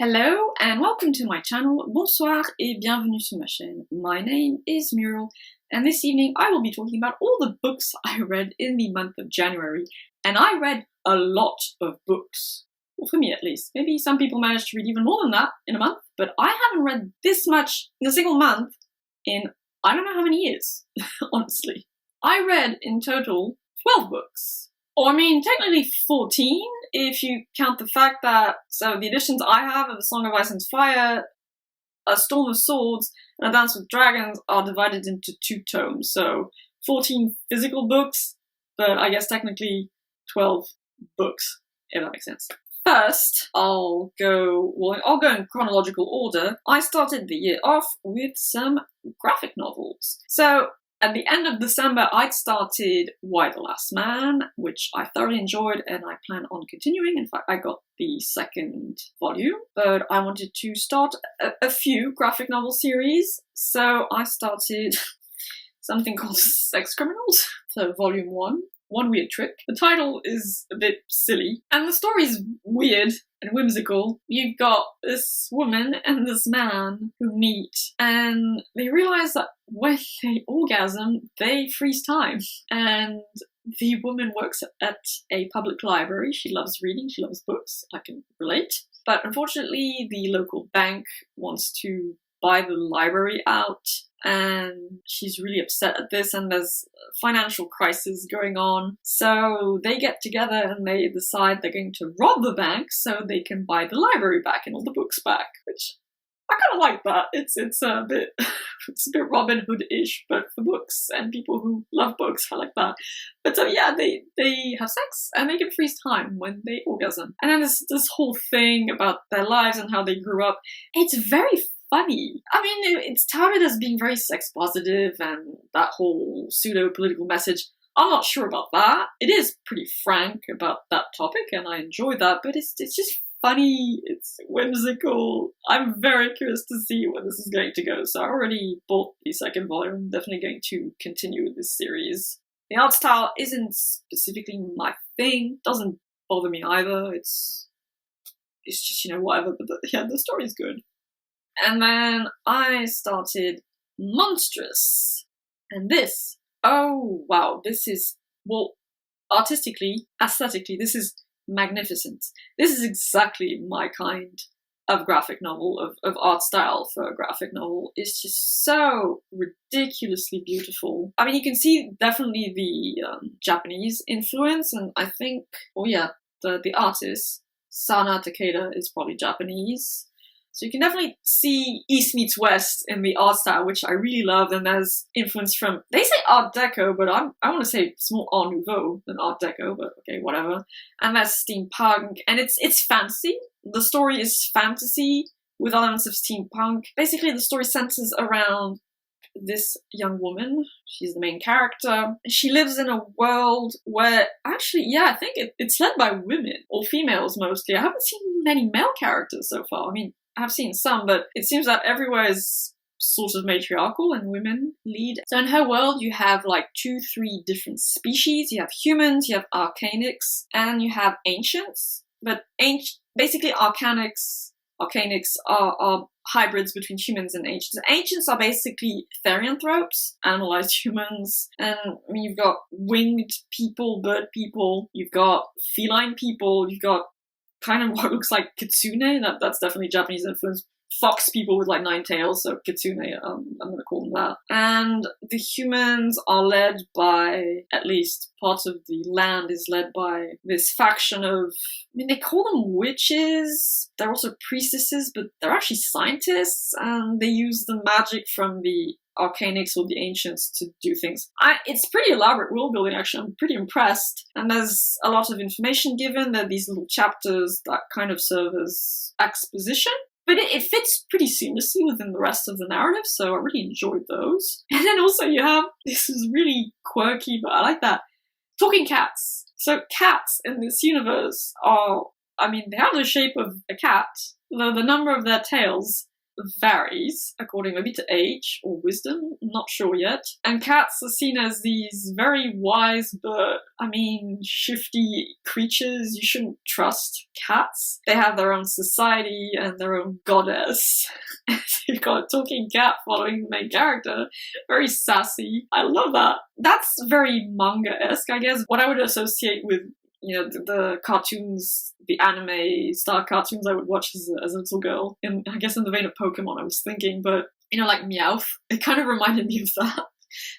Hello and welcome to my channel. Bonsoir et bienvenue sur ma chaîne. My name is Muriel and this evening I will be talking about all the books I read in the month of January. And I read a lot of books. Well, for me at least. Maybe some people manage to read even more than that in a month, but I haven't read this much in a single month in I don't know how many years, honestly. I read in total 12 books. Or I mean, technically 14, if you count the fact that, so the editions I have of A Song of Ice and Fire, A Storm of Swords, and A Dance with Dragons are divided into 2 tomes. So 14 physical books, but I guess technically 12 books, if that makes sense. First, I'll go in chronological order. I started the year off with some graphic novels. So, at the end of December, I'd started Y: The Last Man, which I thoroughly enjoyed and I plan on continuing. In fact, I got the second volume, but I wanted to start a few graphic novel series, so I started something called Sex Criminals, so volume 1. One Weird Trick. The title is a bit silly, and the story's weird and whimsical. You've got this woman and this man who meet, and they realize that when they orgasm, they freeze time. And the woman works at a public library. She loves reading, she loves books, I can relate. But unfortunately, the local bank wants to buy the library out, and she's really upset at this, and there's a financial crisis going on. So they get together and they decide they're going to rob the bank so they can buy the library back and all the books back, which I kind of like that. It's a bit Robin Hood-ish, but for books and people who love books, I like that. But so yeah, they have sex and they can freeze time when they orgasm. And then there's this whole thing about their lives and how they grew up. It's very funny. I mean, it's touted as being very sex positive and that whole pseudo-political message. I'm not sure about that. It is pretty frank about that topic and I enjoy that, but it's just funny, it's whimsical. I'm very curious to see where this is going to go, so I already bought the second volume. I'm definitely going to continue with this series. The art style isn't specifically my thing, doesn't bother me either. It's just, whatever, but the story's good. And then I started Monstress. And this, oh wow, this is, well, artistically, aesthetically, this is magnificent. This is exactly my kind of graphic novel, of art style for a graphic novel. It's just so ridiculously beautiful. I mean, you can see definitely the Japanese influence, and I think, the artist, Sana Takeda, is probably Japanese. So you can definitely see East meets West in the art style, which I really love. And there's influence from, they say Art Deco, but I want to say it's more Art Nouveau than Art Deco, but okay, whatever. And there's steampunk, and it's fantasy. The story is fantasy with elements of steampunk. Basically, the story centers around this young woman. She's the main character. She lives in a world where, actually, I think it's led by women, or females mostly. I haven't seen many male characters so far. I mean, I have seen some, but it seems that everywhere is sort of matriarchal and women lead. So in her world, you have like 2-3 different species. You have humans, you have arcanics, and you have ancients. But basically arcanics are hybrids between humans and ancients. Ancients are basically therianthropes, animalized humans. And I mean, you've got winged people, bird people, you've got feline people, you've got kind of what looks like kitsune. That's definitely Japanese influence. Fox people with like 9 tails, so kitsune, I'm going to call them that. And the humans are led by, at least part of the land is led by this faction of, I mean, they call them witches. They're also priestesses, but they're actually scientists, and they use the magic from the arcanics or the ancients to do things. It's pretty elaborate world building, actually. I'm pretty impressed. And there's a lot of information given. There are these little chapters that kind of serve as exposition. But it fits pretty seamlessly within the rest of the narrative, so I really enjoyed those. And then also you have, this is really quirky, but I like that, talking cats. So cats in this universe are, I mean, they have the shape of a cat, though the number of their tails varies according maybe to age or wisdom, not sure yet. And cats are seen as these very wise but, shifty creatures. You shouldn't trust cats. They have their own society and their own goddess. You've got a talking cat following the main character. Very sassy. I love that. That's very manga-esque, I guess. What I would associate with the cartoons, the anime style cartoons I would watch as a little girl. And I guess in the vein of Pokemon, I was thinking, but, like Meowth, it kind of reminded me of that.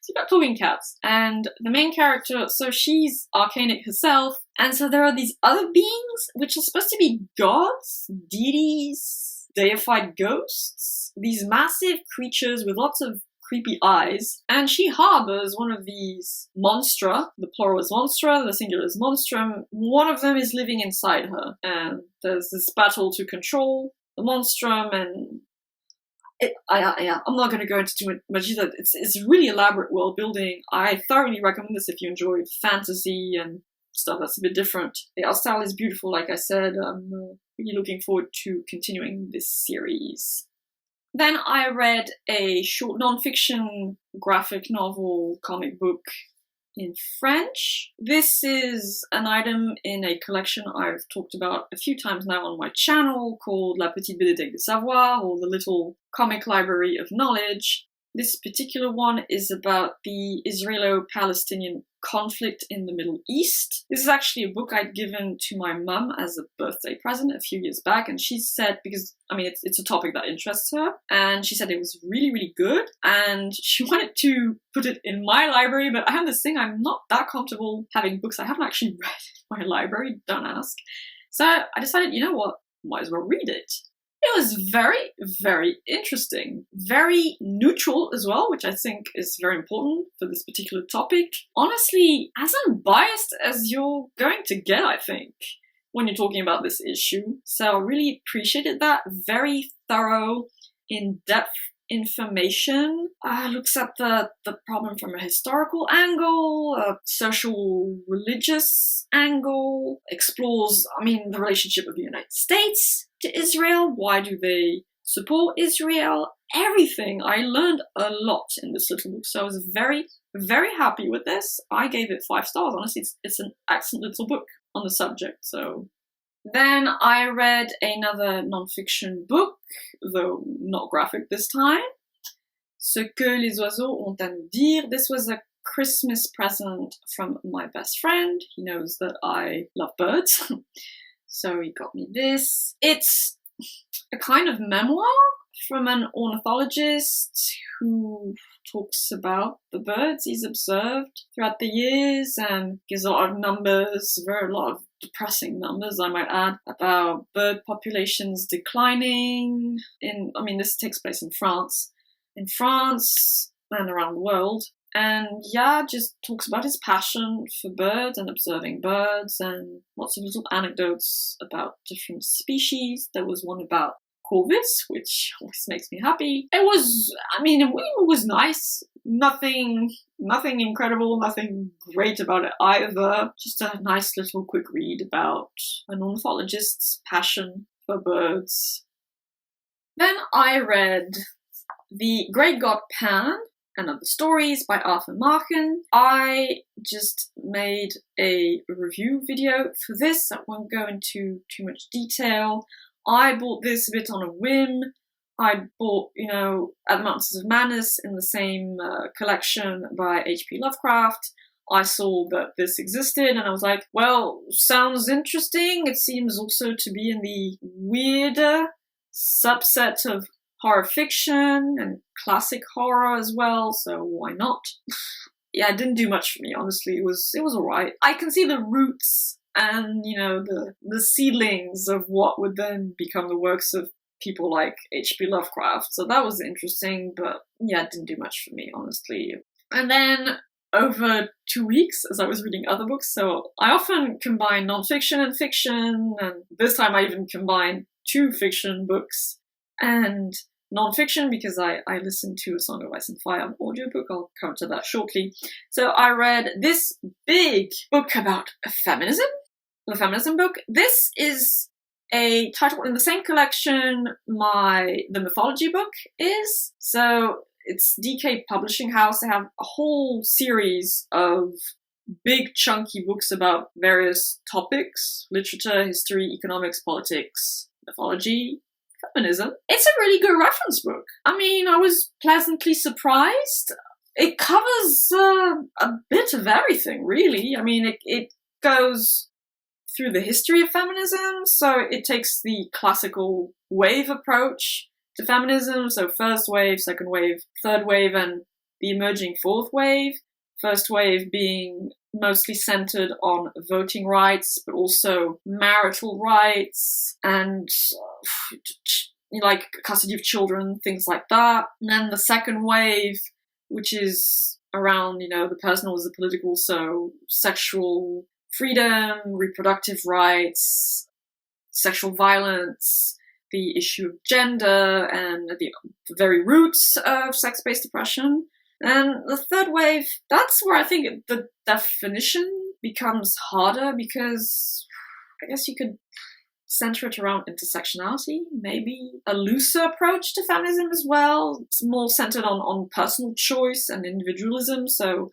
So you got talking cats. And the main character, so she's arcanic herself. And so there are these other beings, which are supposed to be gods, deities, deified ghosts. These massive creatures with lots of creepy eyes, and she harbors one of these monstra. The plural is monstra, the singular is monstrum. One of them is living inside her, and there's this battle to control the monstrum, and I'm not going to go into too much either. It's really elaborate world building. I thoroughly recommend this if you enjoy fantasy and stuff that's a bit different. The art style is beautiful, like I said. I'm really looking forward to continuing this series. Then I read a short non-fiction graphic novel comic book in French. This is an item in a collection I've talked about a few times now on my channel called La Petite Bibliothèque de Savoir, or the Little Comic Library of Knowledge. This particular one is about the Israélo-Palestinien conflict in the Middle East. This is actually a book I'd given to my mum as a birthday present a few years back, and she said, because it's a topic that interests her, and she said it was really, really good, and she wanted to put it in my library, but I have this thing, I'm not that comfortable having books I haven't actually read in my library, don't ask. So I decided, you know what, might as well read it. It was very, very interesting. Very neutral as well, which I think is very important for this particular topic. Honestly, as unbiased as you're going to get, I think, when you're talking about this issue. So I really appreciated that. Very thorough, in-depth information. Looks at the problem from a historical angle, a social religious angle, explores, the relationship of the United States to Israel. Why do they support Israel? Everything. I learned a lot in this little book, so I was very, very happy with this. I gave it 5 stars. Honestly, it's an excellent little book on the subject. So then I read another non-fiction book, though not graphic this time. Ce que les oiseaux ont à nous dire. This was a Christmas present from my best friend. He knows that I love birds. So he got me this. It's a kind of memoir from an ornithologist who talks about the birds he's observed throughout the years and gives a lot of numbers, a lot of depressing numbers, I might add, about bird populations declining. This takes place in France. In France and around the world. And just talks about his passion for birds and observing birds and lots of little anecdotes about different species. There was one about corvids, which always makes me happy. It was nice. Nothing incredible, nothing great about it either. Just a nice little quick read about an ornithologist's passion for birds. Then I read The Great God Pan and Other Stories by Arthur Machen. I just made a review video for this. I won't go into too much detail. I bought this a bit on a whim. I bought, At the Mountains of Madness in the same collection by H.P. Lovecraft. I saw that this existed and I was like, well, sounds interesting. It seems also to be in the weirder subset of horror fiction and classic horror as well, so why not? It didn't do much for me, honestly. It was alright. I can see the roots and, the seedlings of what would then become the works of people like H.P. Lovecraft, so that was interesting, but it didn't do much for me, honestly. And then over 2 weeks, as I was reading other books, so I often combine non-fiction and fiction, and this time I even combined 2 fiction books and non-fiction because I listened to A Song of Ice and Fire on audiobook. I'll come to that shortly. So I read this big book about feminism, the feminism book. This is a title in the same collection the mythology book is. So it's DK Publishing House. They have a whole series of big chunky books about various topics: literature, history, economics, politics, mythology, feminism. It's a really good reference book. I mean, I was pleasantly surprised. It covers a bit of everything, really. I mean, it goes through the history of feminism, so it takes the classical wave approach to feminism, so first wave, second wave, third wave, and the emerging fourth wave. First wave being mostly centered on voting rights, but also marital rights and like custody of children, things like that. And then the second wave, which is around, the personal as the political, so sexual freedom, reproductive rights, sexual violence, the issue of gender, and the very roots of sex-based oppression. And the third wave, that's where I think the definition becomes harder, because I guess you could center it around intersectionality, maybe a looser approach to feminism as well. It's more centered on personal choice and individualism, so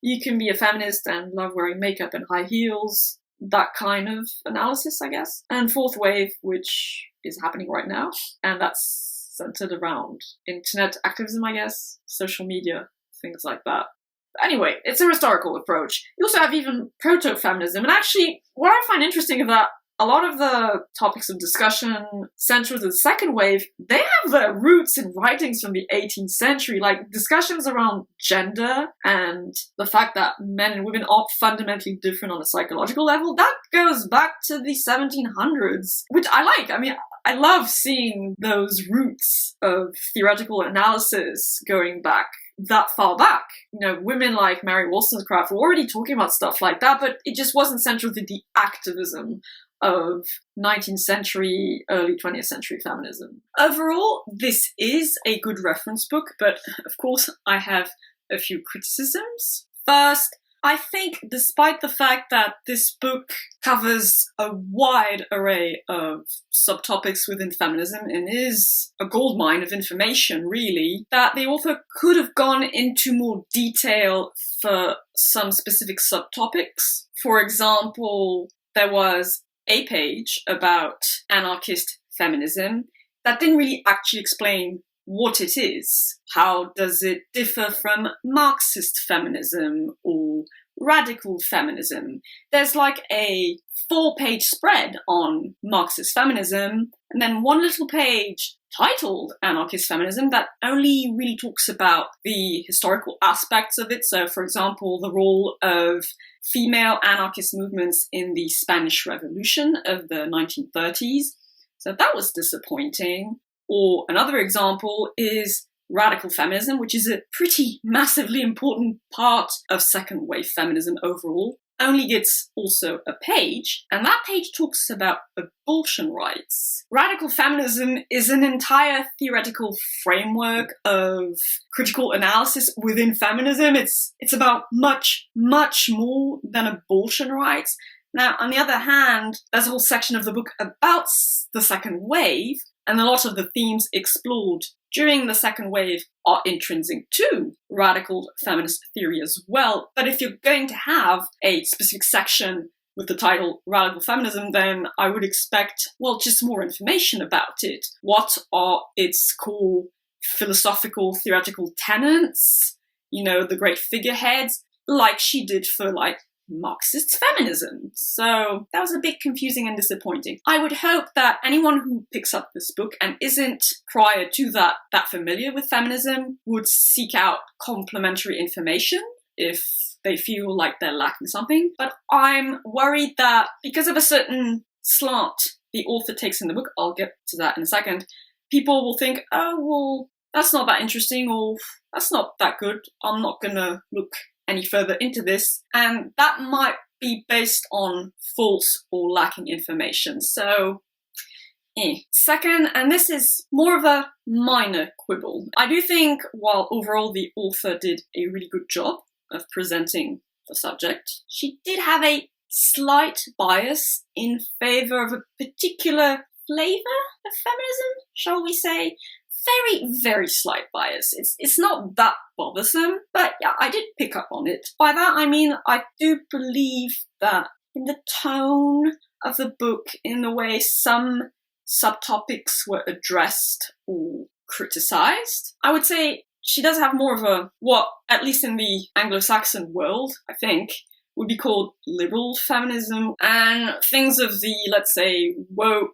you can be a feminist and love wearing makeup and high heels, that kind of analysis, I guess. And fourth wave, which is happening right now, and that's centered around internet activism, I guess, social media, things like that. But anyway, it's a historical approach. You also have even proto-feminism, and actually, what I find interesting is that a lot of the topics of discussion central to the second wave, they have their roots in writings from the 18th century, like discussions around gender and the fact that men and women are fundamentally different on a psychological level. That goes back to the 1700s, which I like. I mean, I love seeing those roots of theoretical analysis going back that far back. Women like Mary Wollstonecraft were already talking about stuff like that, but it just wasn't central to the activism of 19th century, early 20th century feminism. Overall, this is a good reference book, but of course I have a few criticisms. First, I think despite the fact that this book covers a wide array of subtopics within feminism and is a goldmine of information, really, that the author could have gone into more detail for some specific subtopics. For example, there was a page about anarchist feminism that didn't really actually explain what it is. How does it differ from Marxist feminism or radical feminism? There's like a 4-page spread on Marxist feminism, and then one little page titled Anarchist Feminism that only really talks about the historical aspects of it. So, for example, the role of female anarchist movements in the Spanish Revolution of the 1930s. So that was disappointing. Or another example is radical feminism, which is a pretty massively important part of second wave feminism overall, only gets also a page, and that page talks about abortion rights. Radical feminism is an entire theoretical framework of critical analysis within feminism. It's about much, much more than abortion rights. Now, on the other hand, there's a whole section of the book about the second wave, and a lot of the themes explored during the second wave are intrinsic to radical feminist theory as well. But if you're going to have a specific section with the title Radical Feminism, then I would expect, just more information about it. What are its core philosophical, theoretical tenets? The great figureheads, like she did for, Marxist feminism. So that was a bit confusing and disappointing. I would hope that anyone who picks up this book and isn't prior to that familiar with feminism would seek out complementary information if they feel like they're lacking something. But I'm worried that because of a certain slant the author takes in the book, I'll get to that in a second, people will think, that's not that interesting, or that's not that good. I'm not gonna look any further into this, and that might be based on false or lacking information. So, Second, and this is more of a minor quibble, I do think while overall the author did a really good job of presenting the subject, she did have a slight bias in favor of a particular flavor of feminism, shall we say. Very, very slight bias. It's not that bothersome, but yeah, I did pick up on it. By that I mean I do believe that in the tone of the book, in the way some subtopics were addressed or criticized, I would say she does have more of a, what, at least in the Anglo-Saxon world, I think, would be called liberal feminism, and things of the, let's say, woke/SJW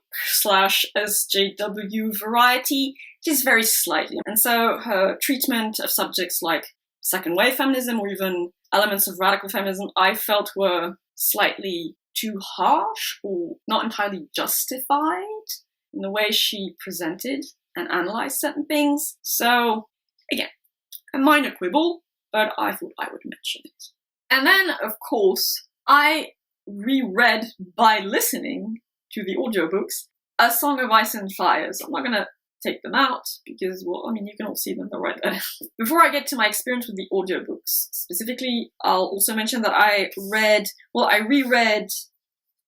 variety, just very slightly. And so her treatment of subjects like second wave feminism or even elements of radical feminism, I felt were slightly too harsh or not entirely justified in the way she presented and analysed certain things. So, again, a minor quibble, but I thought I would mention it. And then, of course, I reread by listening to the audiobooks A Song of Ice and Fire. So I'm not going to take them out because, well, I mean, you can all see them, they're right there. Before I get to my experience with the audiobooks specifically, I'll also mention that I reread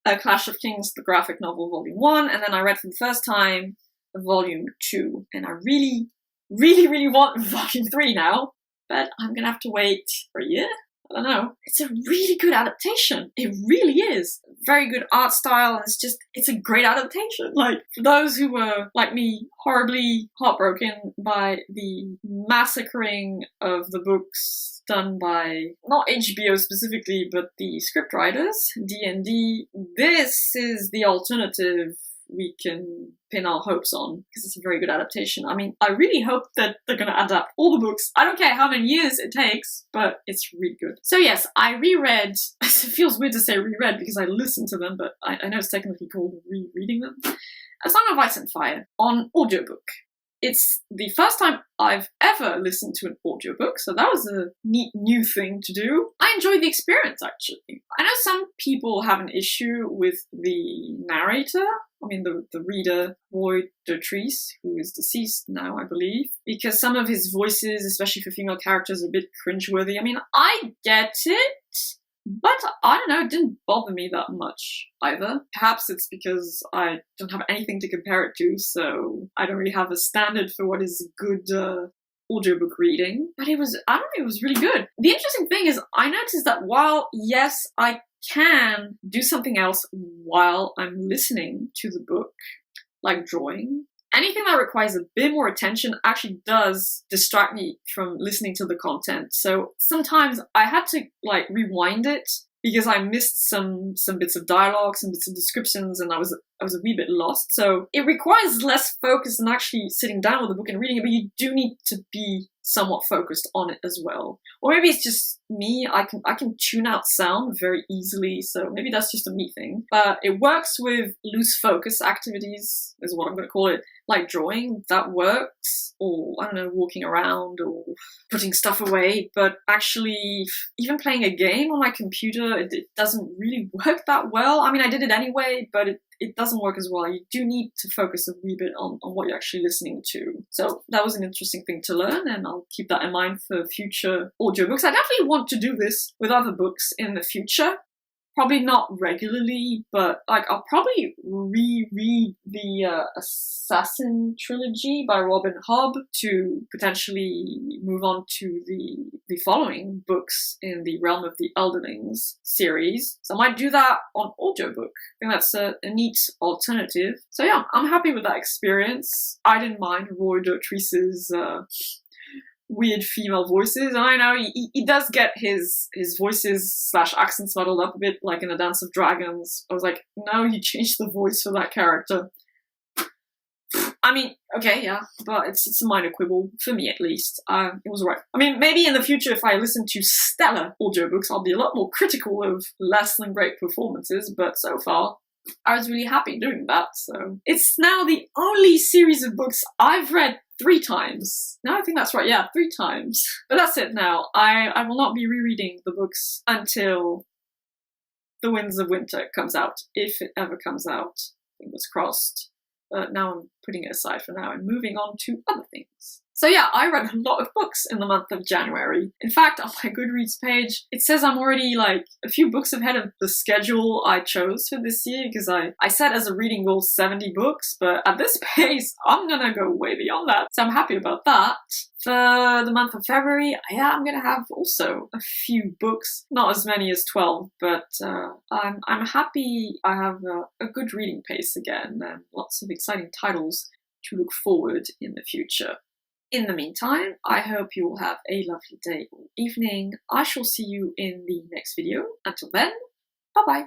A Clash of Kings, the graphic novel, Volume 1, and then I read for the first time Volume 2. And I really, really, really want Volume 3 now, but I'm going to have to wait for a year. I don't know. It's a really good adaptation. It really is. Very good art style, and it's a great adaptation. Like, for those who were, like me, horribly heartbroken by the massacring of the books done by, not HBO specifically, but the scriptwriters, D&D, this is the alternative we can pin our hopes on, because it's a very good adaptation. I mean, I really hope that they're going to adapt all the books. I don't care how many years it takes, but it's really good. So yes, I reread, it feels weird to say reread because I listened to them, but I know it's technically called rereading them, A Song of Ice and Fire on audiobook. It's the first time I've ever listened to an audiobook, so that was a neat new thing to do. I enjoyed the experience, actually. I know some people have an issue with the narrator, I mean the reader, Roy Dotrice, who is deceased now, I believe, because some of his voices, especially for female characters, are a bit cringeworthy. I mean, I get it, but I don't know, it didn't bother me that much either. Perhaps it's because I don't have anything to compare it to, so I don't really have a standard for what is good audiobook reading. But it was really good. The interesting thing is, I noticed that while, yes, I can do something else while I'm listening to the book, like drawing, anything that requires a bit more attention actually does distract me from listening to the content. So sometimes I had to rewind it because I missed some bits of dialogue, some bits of descriptions, and I was a wee bit lost. So it requires less focus than actually sitting down with the book and reading it, but you do need to be somewhat focused on it as well. Or maybe it's just me, I can tune out sound very easily, so maybe that's just a me thing. But it works with loose focus activities, is what I'm going to call it, like drawing, that works, or I don't know, walking around or putting stuff away. But actually, even playing a game on my computer, it doesn't really work that well. I mean, I did it anyway, but it doesn't work as well. You do need to focus a wee bit on what you're actually listening to. So that was an interesting thing to learn, and I'll keep that in mind for future audiobooks. I definitely want to do this with other books in the future. Probably not regularly, but I'll probably reread the Assassin trilogy by Robin Hobb to potentially move on to the following books in the realm of the Elderlings series. So I might do that on audiobook. I think that's a neat alternative. So yeah, I'm happy with that experience. I didn't mind Roy Dotrice's weird female voices, and I know he does get his voices / accents muddled up a bit, like in A Dance of Dragons. I was like, no, you changed the voice for that character. I mean, okay, yeah, but it's a minor quibble, for me at least. It was alright. I mean, maybe in the future, if I listen to stellar audiobooks, I'll be a lot more critical of less than great performances, but so far, I was really happy doing that, so. It's now the only series of books I've read 3 times. No, I think that's right, yeah, 3 times. But that's it now. I will not be rereading the books until The Winds of Winter comes out, if it ever comes out. Fingers crossed. But now I'm putting it aside for now and moving on to other things. So yeah, I read a lot of books in the month of January. In fact, on my Goodreads page, it says I'm already like a few books ahead of the schedule I chose for this year, because I set as a reading goal 70 books, but at this pace, I'm gonna go way beyond that. So I'm happy about that. For the month of February, yeah, I'm gonna have also a few books, not as many as 12, but I'm happy I have a good reading pace again and lots of exciting titles to look forward in the future. In the meantime, I hope you will have a lovely day or evening. I shall see you in the next video. Until then, bye bye.